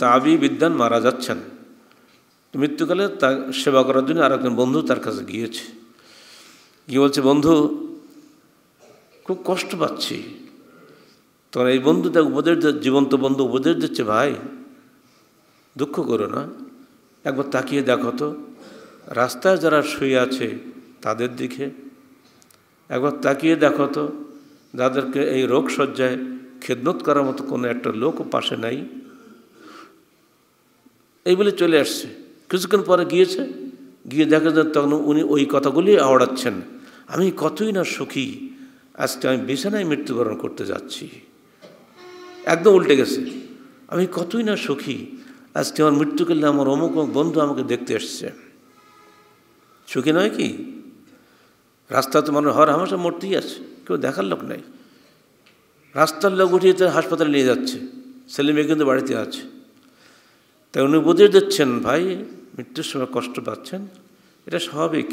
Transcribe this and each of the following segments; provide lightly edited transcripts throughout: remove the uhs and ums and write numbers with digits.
তাবি বিদ্যান মারা যাচ্ছেন, মৃত্যুকালে তা সেবা করার জন্য আর একজন বন্ধু তার কাছে গিয়েছে, গিয়ে বলছে বন্ধু খুব কষ্ট পাচ্ছি। তখন এই বন্ধু তাকে উপদেশ, জীবন্ত বন্ধু উপদেশ দিচ্ছে, ভাই দুঃখ করো না, একবার তাকিয়ে দেখো তো রাস্তায় যারা শুয়ে আছে তাদের দিকে, একবার তাকিয়ে দেখো তো যাদেরকে এই রোগ সজ্জায় খেদমত করার মতো কোনো একটা লোকও পাশে নাই। এই বলে চলে আসছে। কিছুক্ষণ পরে গিয়েছে, গিয়ে দেখা যায় তখন উনি ওই কথাগুলি আওড়াচ্ছেন, আমি কতই না সুখী, আজকে আমি বিছানায় মৃত্যুবরণ করতে যাচ্ছি। একদম উল্টে গেছে, আমি কতই না সুখী, আজকে আমার মৃত্যু করলে আমার অমুক বন্ধু আমাকে দেখতে এসছে। সুখী নয় কি? রাস্তা তো মানুষ হর হামেশা মরতেই আছে, কেউ দেখার লোক নাই। রাস্তার লোক উঠিয়ে হাসপাতালে নিয়ে যাচ্ছে, ছেলে মেয়ে কিন্তু বাড়িতে আছে। তাই উনি উপদেশ দিচ্ছেন, ভাই মৃত্যুর সময় কষ্ট পাচ্ছেন, এটা স্বাভাবিক,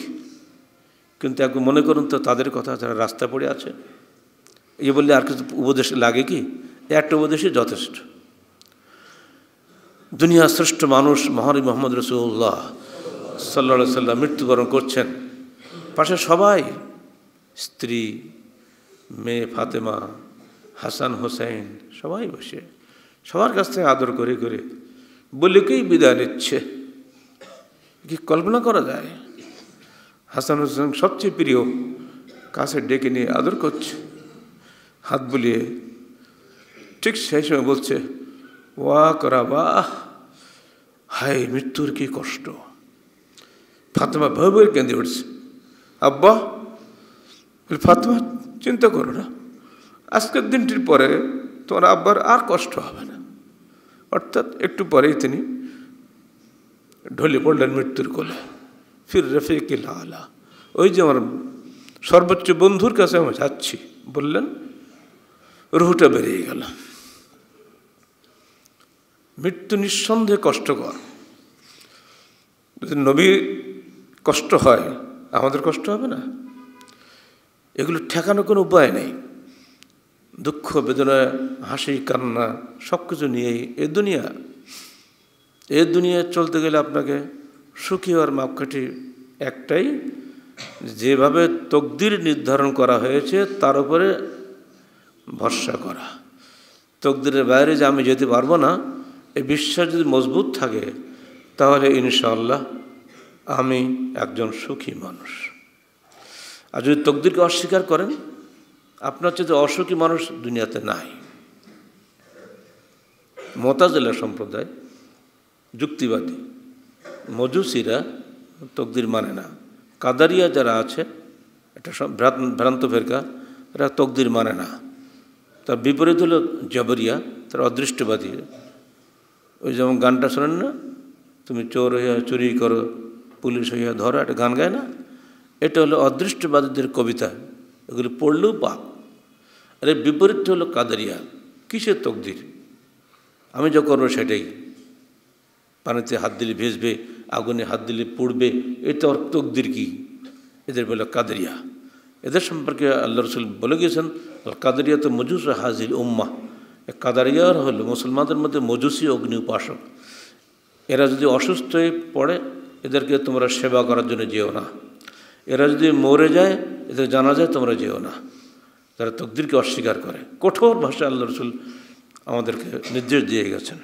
কিন্তু একবার মনে করুন তো তাদের কথা যারা রাস্তায় পড়ে আছে। এই বললে আর কিছু উপদেশ লাগে কি? একটা উপদেশই যথেষ্ট। দুনিয়ার শ্রেষ্ঠ মানুষ মহানবী মুহাম্মদ রাসূলুল্লাহ সাল্লাল্লাহু আলাইহি সাল্লাম মৃত্যুবরণ করছেন, পাশে সবাই, স্ত্রী, মেয়ে ফাতেমা, হাসান হোসেন, সবাই বসে সবার কাছ থেকে আদর করে করে বলিকেই বিদায় নিচ্ছে। কি কল্পনা করা যায়? হাসান হোসেন সবচেয়ে প্রিয়, কাছে ডেকে নিয়ে আদর করছে, হাত বুলিয়ে। ঠিক সেই সময় বলছে, ওয়া করা বাহ, হায় মৃত্যুর কি কষ্ট। ফাতেমা ভয় ভয় কেঁদে উঠছে। আব্বা, ফাতেমা চিন্তা করো না, আজকের দিনটির পরে তোমার আব্বার আর কষ্ট হবে না। অর্থাৎ একটু পরেই তিনি ঢলে পড়লেন মৃত্যুর কোলে। ফির রফিকিল আলা, ওই যে আমার সর্বোচ্চ বন্ধুর কাছে আমি যাচ্ছি বললেন, রুহটা বেরিয়ে গেল। মৃত্যু নিঃসন্দেহে কষ্টকর। যদি নবী কষ্ট হয়, আমাদের কষ্ট হবে না? এগুলো ঠেকানো কোনো উপায় নেই। দুঃখ বেদনা হাসি কান্না সব কিছু নিয়েই এই দুনিয়ায় চলতে গেলে আপনাকে সুখী হওয়ার মাপকাঠি একটাই, যেভাবে তকদির নির্ধারণ করা হয়েছে তার উপরে ভরসা করা। তকদিরের বাইরে যে আমি যেতে পারবো না, এই বিশ্বাস যদি মজবুত থাকে তাহলে ইনশাআল্লাহ আমি একজন সুখী মানুষ। আর যদি তকদিরকে অস্বীকার করেন, আপনার চেয়ে অসুখী মানুষ দুনিয়াতে নাই। মুতাজিলা সম্প্রদায়, যুক্তিবাদী মজুসিরা তকদির মানে না। কাদারিয়া যারা আছে, এটা ভ্রান্ত ফেরকা, এরা তকদির মানে না। তার বিপরীত হলো জবরিয়া, তারা অদৃষ্টবাদী। ওই যেমন গানটা শোনেন না, তুমি চোর হইয়া চুরি করো, পুলিশ হইয়া ধরো, একটা গান গায় না? এটা হলো অদৃষ্টবাদীদের কবিতা, এগুলো পড়লেও পাপ। আর এর বিপরীত হলো কাদারিয়া। কিসের তকদির? আমি যা করবো সেটাই। পানিতে হাত দিলে ভেসবে, আগুনে হাত দিলে পুড়বে, এটা ওর তকদির কি? এদের বলে কাদারিয়া। এদের সম্পর্কে আল্লাহ রসুল বলে গিয়েছেন, কাদারিয়া তো মজুস হাজির উম্মাহ। কাদারিয়ার হলো মুসলমানদের মধ্যে মজুসি অগ্নি উপাসক। এরা যদি অসুস্থ হয়ে পড়ে, এদেরকে তোমরা সেবা করার জন্য যেও না। এরা যদি মরে যায়, এদের জানা যায়, তোমরা যেও না। যারা তকদিরকে অস্বীকার করে, কঠোর ভাষায় আল্লাহ রসুল আমাদেরকে নির্দেশ দিয়ে গেছেন।